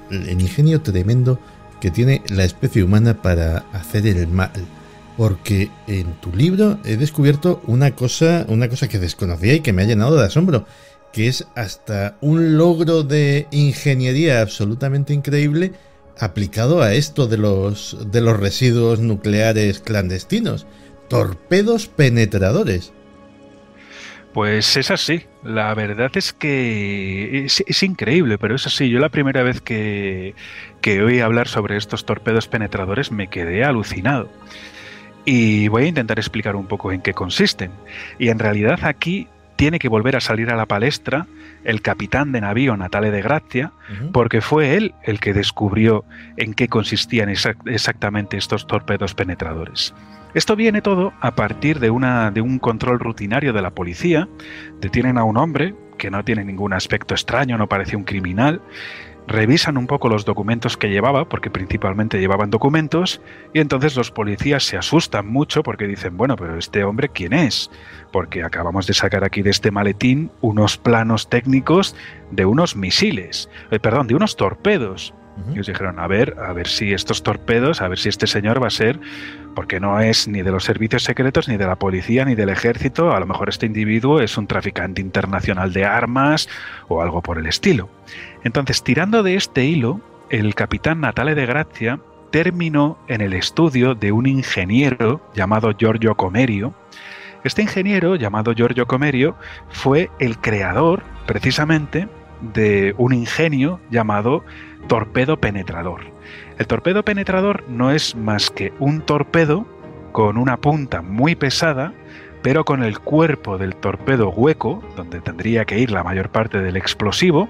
tremendo que tiene la especie humana para hacer el mal. Porque en tu libro he descubierto una cosa que desconocía y que me ha llenado de asombro, que es hasta un logro de ingeniería absolutamente increíble aplicado a esto de los residuos nucleares clandestinos. Torpedos penetradores. Pues es así, la verdad es que es increíble, pero es así. Yo la primera vez que oí hablar sobre estos torpedos penetradores me quedé alucinado. Y voy a intentar explicar un poco en qué consisten. Y en realidad aquí tiene que volver a salir a la palestra el capitán de navío Natale de Grazia, porque fue él el que descubrió en qué consistían exactamente estos torpedos penetradores. Esto viene todo a partir de un control rutinario de la policía. Detienen a un hombre que no tiene ningún aspecto extraño, no parece un criminal. Revisan un poco los documentos que llevaba, porque principalmente llevaban documentos, y entonces los policías se asustan mucho porque dicen, bueno, pero ¿este hombre quién es? Porque acabamos de sacar aquí de este maletín unos planos técnicos de unos misiles, de unos torpedos. Y ellos dijeron, a ver si estos torpedos, a ver si este señor va a ser, porque no es ni de los servicios secretos, ni de la policía, ni del ejército, a lo mejor este individuo es un traficante internacional de armas o algo por el estilo. Entonces, tirando de este hilo, el capitán Natale de Grazia terminó en el estudio de un ingeniero llamado Giorgio Comerio. Este ingeniero llamado Giorgio Comerio fue el creador, precisamente, de un ingenio llamado torpedo penetrador. El torpedo penetrador no es más que un torpedo con una punta muy pesada, pero con el cuerpo del torpedo hueco, donde tendría que ir la mayor parte del explosivo,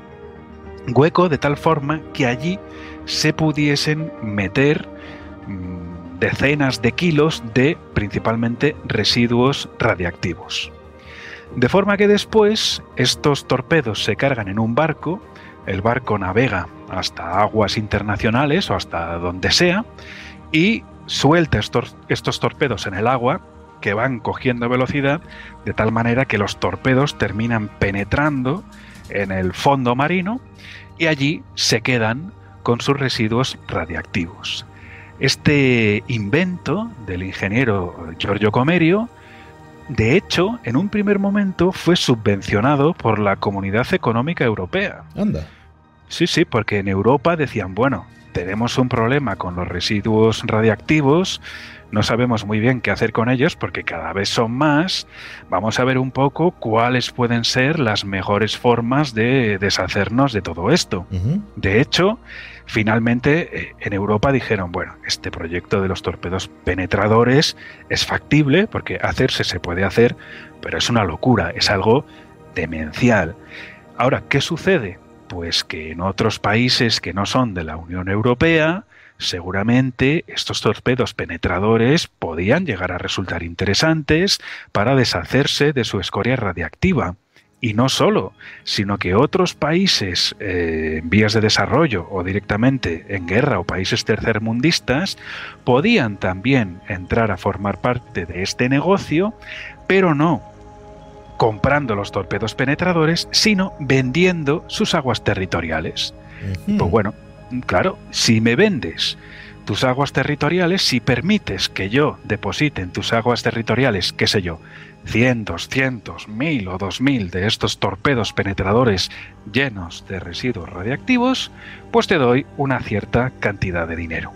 hueco de tal forma que allí se pudiesen meter decenas de kilos de principalmente residuos radiactivos. De forma que después estos torpedos se cargan en un barco, el barco navega hasta aguas internacionales o hasta donde sea y suelta estos torpedos en el agua, que van cogiendo velocidad de tal manera que los torpedos terminan penetrando en el fondo marino y allí se quedan con sus residuos radiactivos. Este invento del ingeniero Giorgio Comerio, de hecho, en un primer momento fue subvencionado por la Comunidad Económica Europea. Anda. Sí, porque en Europa decían, bueno, tenemos un problema con los residuos radiactivos, no sabemos muy bien qué hacer con ellos porque cada vez son más, vamos a ver un poco cuáles pueden ser las mejores formas de deshacernos de todo esto. De hecho, finalmente en Europa dijeron, bueno, este proyecto de los torpedos penetradores es factible porque hacerse se puede hacer, pero es una locura, es algo demencial. Ahora, ¿qué sucede? Pues que en otros países que no son de la Unión Europea, seguramente estos torpedos penetradores podían llegar a resultar interesantes para deshacerse de su escoria radiactiva. Y no solo, sino que otros países en vías de desarrollo o directamente en guerra o países tercermundistas podían también entrar a formar parte de este negocio, pero no comprando los torpedos penetradores, sino vendiendo sus aguas territoriales. Pues bueno, claro, si me vendes tus aguas territoriales, si permites que yo deposite en tus aguas territoriales, qué sé yo, 100, 200, 1000 o 2000 de estos torpedos penetradores llenos de residuos radiactivos, pues te doy una cierta cantidad de dinero.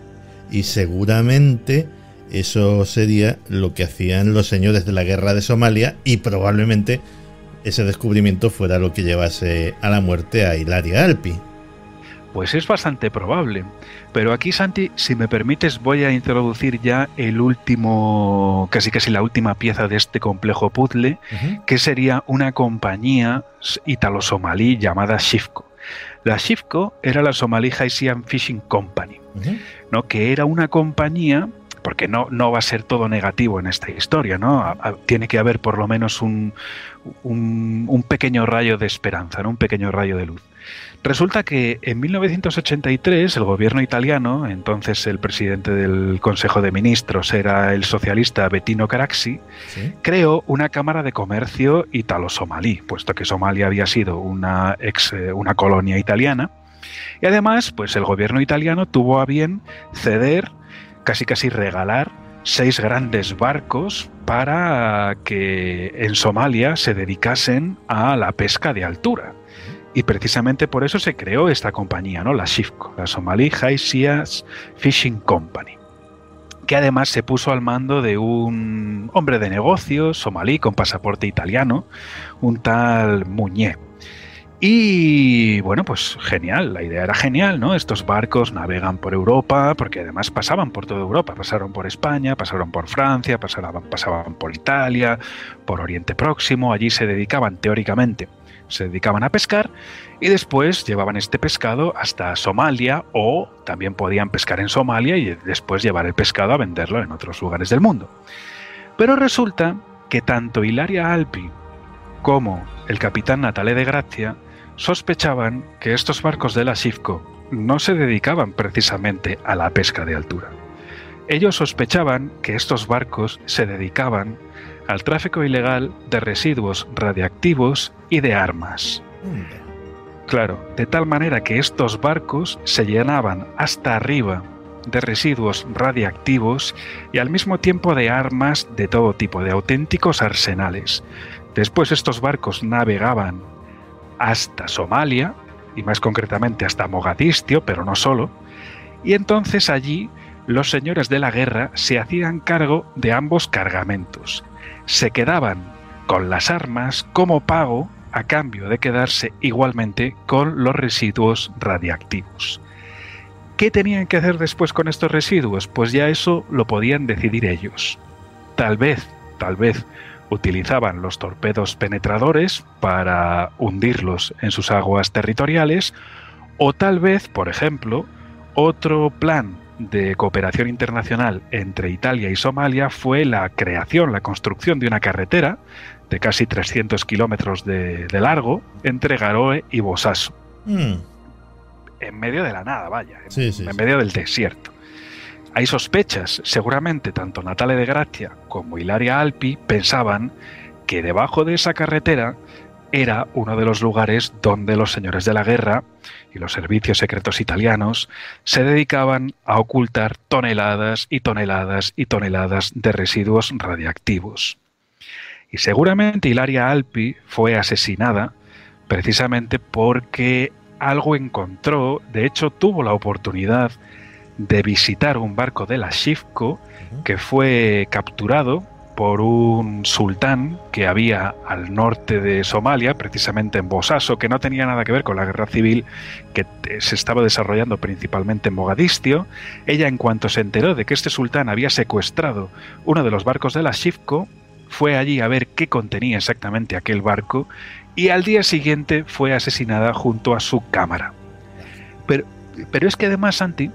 Y seguramente eso sería lo que hacían los señores de la guerra de Somalia y probablemente ese descubrimiento fuera lo que llevase a la muerte a Ilaria Alpi. Pues es bastante probable. Pero aquí, Santi, si me permites, voy a introducir ya el último, casi la última pieza de este complejo puzzle, que sería una compañía italo-somalí llamada Shifco. La Shifco era la Somali Haitian Fishing Company, ¿no? Que era una compañía, porque no va a ser todo negativo en esta historia, ¿no? Tiene que haber por lo menos un pequeño rayo de esperanza, ¿no? Un pequeño rayo de luz. Resulta que en 1983 el gobierno italiano, entonces el presidente del Consejo de Ministros era el socialista Bettino Craxi, ¿sí?, creó una cámara de comercio italo-somalí, puesto que Somalia había sido una colonia italiana. Y además, pues el gobierno italiano tuvo a bien ceder, casi regalar, 6 grandes barcos para que en Somalia se dedicasen a la pesca de altura. Y precisamente por eso se creó esta compañía, ¿no? La Shifco, la Somali Haitian Fishing Company, que además se puso al mando de un hombre de negocios somalí con pasaporte italiano, un tal Muñé. Y bueno, pues genial, la idea era genial, ¿no? Estos barcos navegan por Europa, porque además pasaban por toda Europa, pasaron por España, pasaron por Francia, pasaban por Italia, por Oriente Próximo, allí se dedicaban teóricamente a pescar y después llevaban este pescado hasta Somalia, o también podían pescar en Somalia y después llevar el pescado a venderlo en otros lugares del mundo. Pero resulta que tanto Ilaria Alpi como el capitán Natale de Grazia sospechaban que estos barcos de la Shifco no se dedicaban precisamente a la pesca de altura. Ellos sospechaban que estos barcos se dedicaban al tráfico ilegal de residuos radiactivos y de armas. Claro, de tal manera que estos barcos se llenaban hasta arriba de residuos radiactivos y al mismo tiempo de armas de todo tipo, de auténticos arsenales. Después estos barcos navegaban hasta Somalia, y más concretamente hasta Mogadiscio, pero no solo, y entonces allí los señores de la guerra se hacían cargo de ambos cargamentos. Se quedaban con las armas como pago a cambio de quedarse igualmente con los residuos radiactivos. ¿Qué tenían que hacer después con estos residuos? Pues ya eso lo podían decidir ellos. Tal vez, utilizaban los torpedos penetradores para hundirlos en sus aguas territoriales, o tal vez, por ejemplo, otro plan de cooperación internacional entre Italia y Somalia fue la construcción de una carretera de casi 300 kilómetros de largo entre Garoe y Bosaso. En medio de la nada, vaya, en medio del desierto. Hay sospechas, seguramente tanto Natale de Grazia como Ilaria Alpi pensaban que debajo de esa carretera era uno de los lugares donde los señores de la guerra y los servicios secretos italianos se dedicaban a ocultar toneladas y toneladas y toneladas de residuos radiactivos. Y seguramente Ilaria Alpi fue asesinada precisamente porque algo encontró, de hecho tuvo la oportunidad de visitar un barco de la Shifco que fue capturado por un sultán que había al norte de Somalia, precisamente en Bosaso, que no tenía nada que ver con la guerra civil que se estaba desarrollando principalmente en Mogadiscio. Ella, en cuanto se enteró de que este sultán había secuestrado uno de los barcos de la Shifco, fue allí a ver qué contenía exactamente aquel barco y al día siguiente fue asesinada junto a su cámara. Pero es que además, Santi,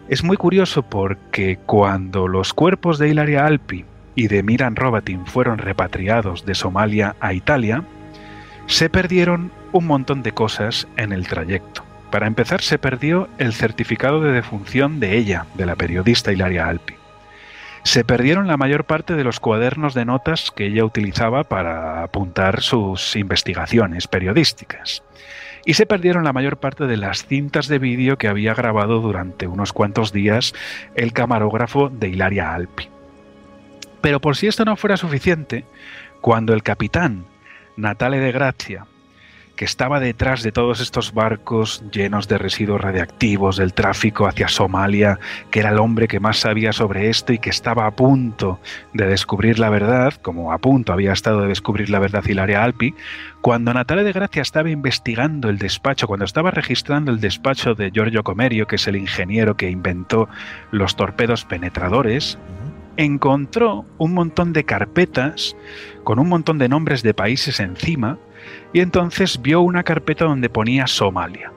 es muy curioso porque cuando los cuerpos de Ilaria Alpi y de Miran Hrovatin fueron repatriados de Somalia a Italia, se perdieron un montón de cosas en el trayecto. Para empezar, se perdió el certificado de defunción de ella, de la periodista Ilaria Alpi. Se perdieron la mayor parte de los cuadernos de notas que ella utilizaba para apuntar sus investigaciones periodísticas. Y se perdieron la mayor parte de las cintas de vídeo que había grabado durante unos cuantos días el camarógrafo de Ilaria Alpi. Pero por si esto no fuera suficiente, cuando el capitán Natale de Grazia, que estaba detrás de todos estos barcos llenos de residuos radiactivos del tráfico hacia Somalia, que era el hombre que más sabía sobre esto y que estaba a punto de descubrir la verdad, como a punto había estado de descubrir la verdad Ilaria Alpi, cuando Natale de Grazia estaba investigando el despacho, cuando estaba registrando el despacho de Giorgio Comerio, que es el ingeniero que inventó los torpedos penetradores, encontró un montón de carpetas con un montón de nombres de países encima, y entonces vio una carpeta donde ponía Somalia.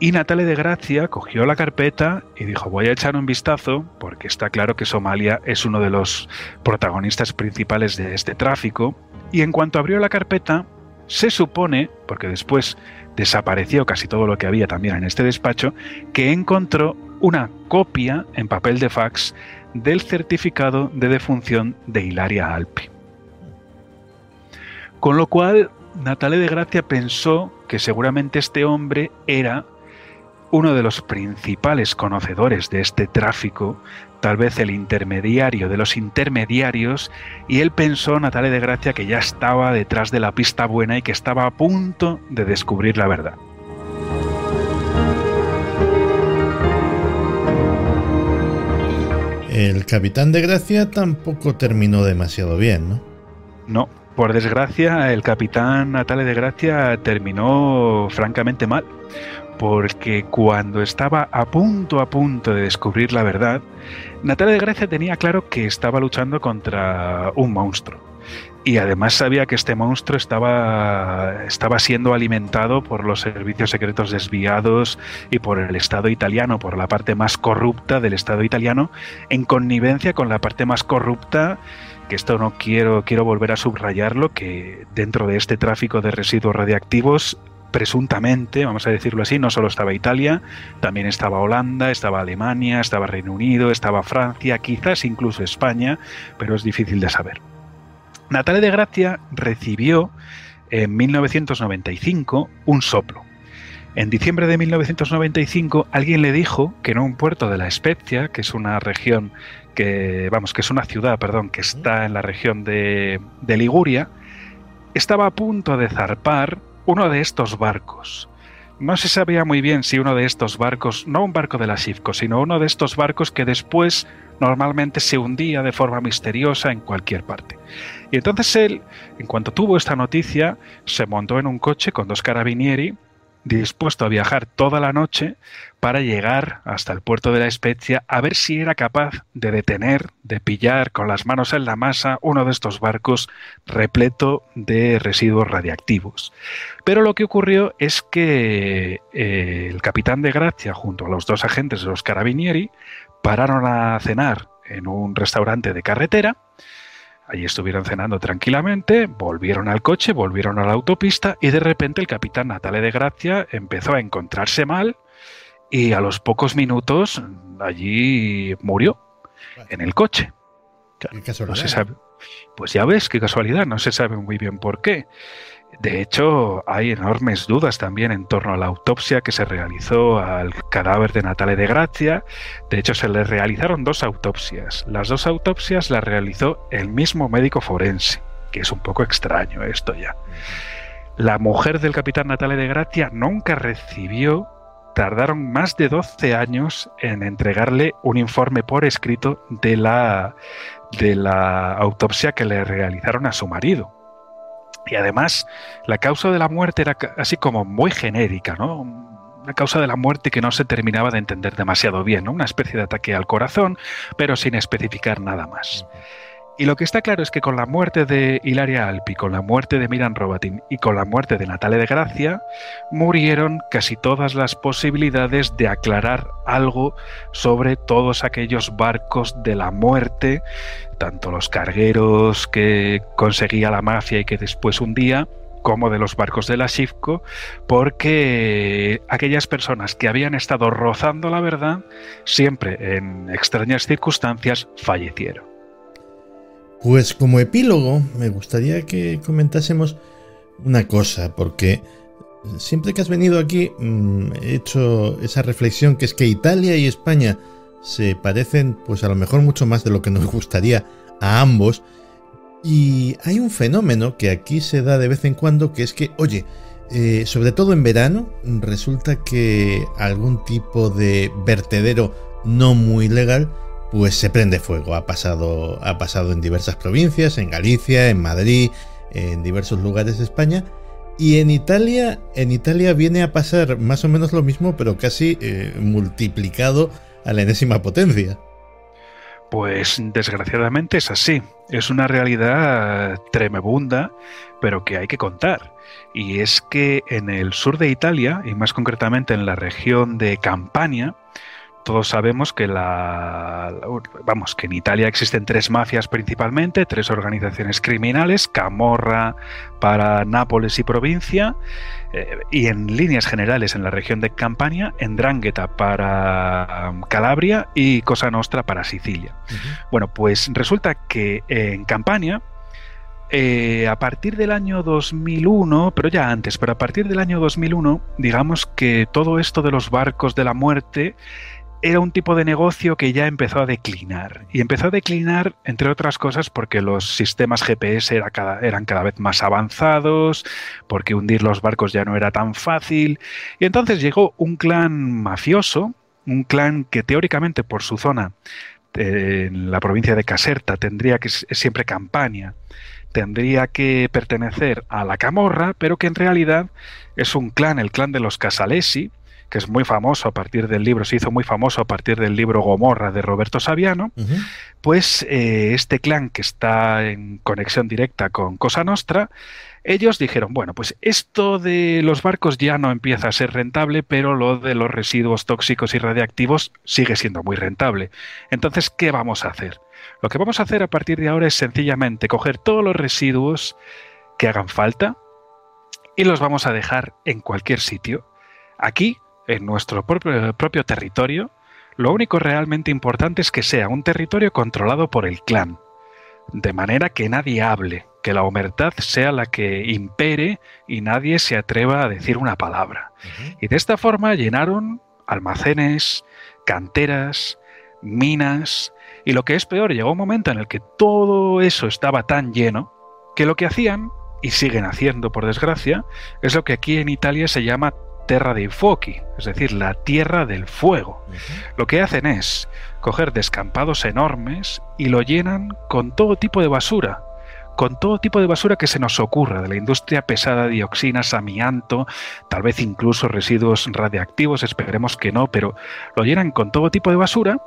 Y Natale de Grazia cogió la carpeta y dijo: voy a echar un vistazo, porque está claro que Somalia es uno de los protagonistas principales de este tráfico. Y en cuanto abrió la carpeta, se supone, porque después desapareció casi todo lo que había también en este despacho, que encontró una copia en papel de fax del certificado de defunción de Ilaria Alpi. Con lo cual, Natale de Grazia pensó que seguramente este hombre era uno de los principales conocedores de este tráfico, tal vez el intermediario de los intermediarios, y él pensó, Natale de Grazia, que ya estaba detrás de la pista buena y que estaba a punto de descubrir la verdad. El capitán de Gracia tampoco terminó demasiado bien, ¿no? No, por desgracia, el capitán Natale de Grazia terminó francamente mal, porque cuando estaba a punto de descubrir la verdad, Natale de Grazia tenía claro que estaba luchando contra un monstruo. Y además sabía que este monstruo estaba siendo alimentado por los servicios secretos desviados y por el Estado italiano, por la parte más corrupta del Estado italiano, en connivencia con la parte más corrupta, que esto no quiero volver a subrayarlo, que dentro de este tráfico de residuos radiactivos, presuntamente, vamos a decirlo así, no solo estaba Italia, también estaba Holanda, estaba Alemania, estaba Reino Unido, estaba Francia, quizás incluso España, pero es difícil de saber. Natale de Grazia recibió en 1995 un soplo. En diciembre de 1995 alguien le dijo que en un puerto de La Spezia, que es una región que es una ciudad, que está en la región de Liguria, estaba a punto de zarpar uno de estos barcos. no se sabía muy bien si uno de estos barcos, no un barco de la Shifco, sino uno de estos barcos que después normalmente se hundía de forma misteriosa en cualquier parte. Y entonces él, en cuanto tuvo esta noticia, se montó en un coche con 2 carabinieri, dispuesto a viajar toda la noche para llegar hasta el puerto de La Spezia a ver si era capaz de detener, de pillar con las manos en la masa uno de estos barcos repleto de residuos radiactivos. Pero lo que ocurrió es que el capitán de Grazia junto a los 2 agentes de los carabinieri pararon a cenar en un restaurante de carretera. Allí estuvieron cenando tranquilamente, volvieron al coche, volvieron a la autopista y de repente el capitán Natale de Grazia empezó a encontrarse mal y a los pocos minutos allí murió en el coche. Qué casualidad. No se sabe. Pues ya ves, qué casualidad, no se sabe muy bien por qué. De hecho, hay enormes dudas también en torno a la autopsia que se realizó al cadáver de Natale de Grazia. De hecho, se le realizaron 2 autopsias. Las 2 autopsias las realizó el mismo médico forense, que es un poco extraño esto ya. La mujer del capitán Natale de Grazia nunca recibió, tardaron más de 12 años en entregarle un informe por escrito de la autopsia que le realizaron a su marido. Y además, la causa de la muerte era así como muy genérica, ¿no? Una causa de la muerte que no se terminaba de entender demasiado bien, ¿no? Una especie de ataque al corazón, pero sin especificar nada más. Y lo que está claro es que con la muerte de Ilaria Alpi, con la muerte de Miran Robatin y con la muerte de Natale de Grazia, murieron casi todas las posibilidades de aclarar algo sobre todos aquellos barcos de la muerte, tanto los cargueros que conseguía la mafia y que después hundía, como de los barcos de la Shifco, porque aquellas personas que habían estado rozando la verdad, siempre en extrañas circunstancias, fallecieron. Pues como epílogo me gustaría que comentásemos una cosa, porque siempre que has venido aquí he hecho esa reflexión, que es que Italia y España se parecen pues a lo mejor mucho más de lo que nos gustaría a ambos, y hay un fenómeno que aquí se da de vez en cuando, que es que, oye, sobre todo en verano, resulta que algún tipo de vertedero no muy legal pues se prende fuego. Ha pasado en diversas provincias, en Galicia, en Madrid, en diversos lugares de España. Y en Italia viene a pasar más o menos lo mismo, pero casi multiplicado a la enésima potencia. Pues desgraciadamente es así. Es una realidad tremebunda, pero que hay que contar. Y es que en el sur de Italia, y más concretamente en la región de Campania, todos sabemos que que en Italia existen 3 mafias principalmente, 3 organizaciones criminales: Camorra para Nápoles y provincia, y en líneas generales en la región de Campania, 'Ndrangheta para Calabria y Cosa Nostra para Sicilia. Bueno, pues resulta que en Campania, a partir del año 2001, pero ya antes, pero a partir del año 2001, digamos que todo esto de los barcos de la muerte era un tipo de negocio que ya empezó a declinar. Y empezó a declinar, entre otras cosas, porque los sistemas GPS eran cada vez más avanzados, porque hundir los barcos ya no era tan fácil. Y entonces llegó un clan mafioso, un clan que teóricamente por su zona, en la provincia de Caserta, tendría que es siempre Campania, tendría que pertenecer a la Camorra, pero que en realidad es un clan, el clan de los Casalesi, que es muy famoso a partir del libro, se hizo muy famoso a partir del libro Gomorra de Roberto Saviano. Pues este clan, que está en conexión directa con Cosa Nostra, ellos dijeron, bueno, pues esto de los barcos ya no empieza a ser rentable, pero lo de los residuos tóxicos y radiactivos sigue siendo muy rentable. Entonces, ¿qué vamos a hacer? Lo que vamos a hacer a partir de ahora es sencillamente coger todos los residuos que hagan falta y los vamos a dejar en cualquier sitio. Aquí, en nuestro propio territorio, lo único realmente importante es que sea un territorio controlado por el clan, de manera que nadie hable, que la omertad sea la que impere y nadie se atreva a decir una palabra. Y de esta forma llenaron almacenes, canteras, minas, y lo que es peor, llegó un momento en el que todo eso estaba tan lleno que lo que hacían, y siguen haciendo por desgracia, es lo que aquí en Italia se llama Terra dei Fuochi, es decir, la tierra del fuego. Lo que hacen es coger descampados enormes y lo llenan con todo tipo de basura. Con todo tipo de basura que se nos ocurra, de la industria pesada, dioxinas, amianto, tal vez incluso residuos radiactivos, esperemos que no, pero lo llenan con todo tipo de basura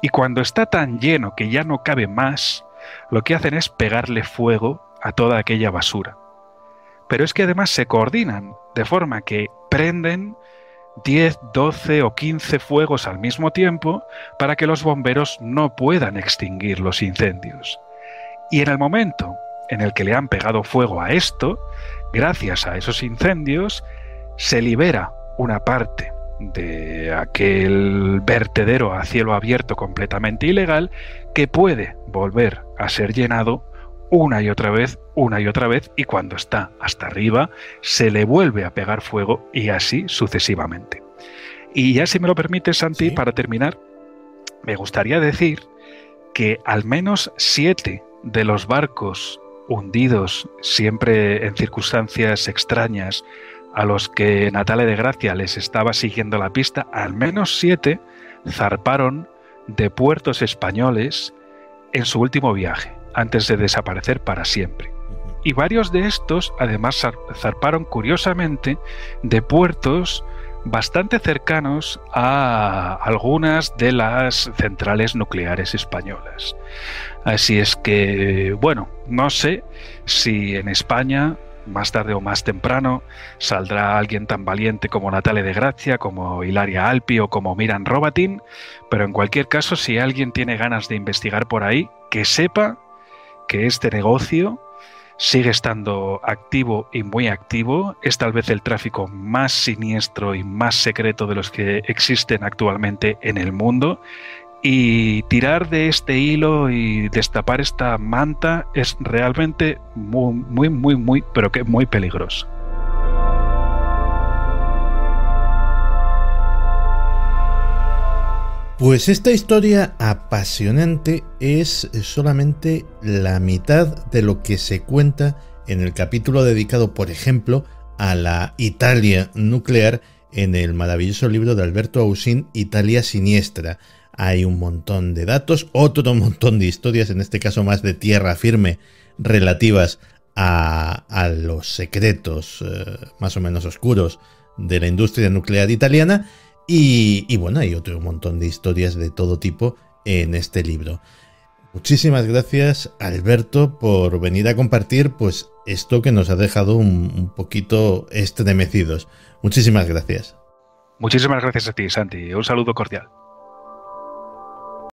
y cuando está tan lleno que ya no cabe más, lo que hacen es pegarle fuego a toda aquella basura. Pero es que además se coordinan de forma que prenden 10, 12 o 15 fuegos al mismo tiempo para que los bomberos no puedan extinguir los incendios. Y en el momento en el que le han pegado fuego a esto, gracias a esos incendios, se libera una parte de aquel vertedero a cielo abierto completamente ilegal que puede volver a ser llenado una y otra vez, y cuando está hasta arriba se le vuelve a pegar fuego y así sucesivamente. Y ya si me lo permites, Santi, para terminar, me gustaría decir que al menos 7 de los barcos hundidos, siempre en circunstancias extrañas, a los que Natalia de Gracia les estaba siguiendo la pista, al menos 7 zarparon de puertos españoles en su último viaje, antes de desaparecer para siempre. Y varios de estos, además, zarparon curiosamente de puertos bastante cercanos a algunas de las centrales nucleares españolas. Así es que, bueno, no sé si en España, más tarde o más temprano, saldrá alguien tan valiente como Natalia de Gracia, como Hilaria Alpi o como Miran Robatin, pero en cualquier caso, si alguien tiene ganas de investigar por ahí, que sepa que este negocio sigue estando activo y muy activo. Es tal vez el tráfico más siniestro y más secreto de los que existen actualmente en el mundo. Y tirar de este hilo y destapar esta manta es realmente muy, pero que muy peligroso. Pues esta historia apasionante es solamente la mitad de lo que se cuenta en el capítulo dedicado, por ejemplo, a la Italia nuclear en el maravilloso libro de Alberto Ausín, Italia Siniestra. Hay un montón de datos, otro montón de historias, en este caso más de tierra firme, relativas a los secretos más o menos oscuros de la industria nuclear italiana. Y bueno, hay otro montón de historias de todo tipo en este libro. Muchísimas gracias, Alberto, por venir a compartir pues esto que nos ha dejado un poquito estremecidos. Muchísimas gracias. Muchísimas gracias a ti, Santi. Un saludo cordial.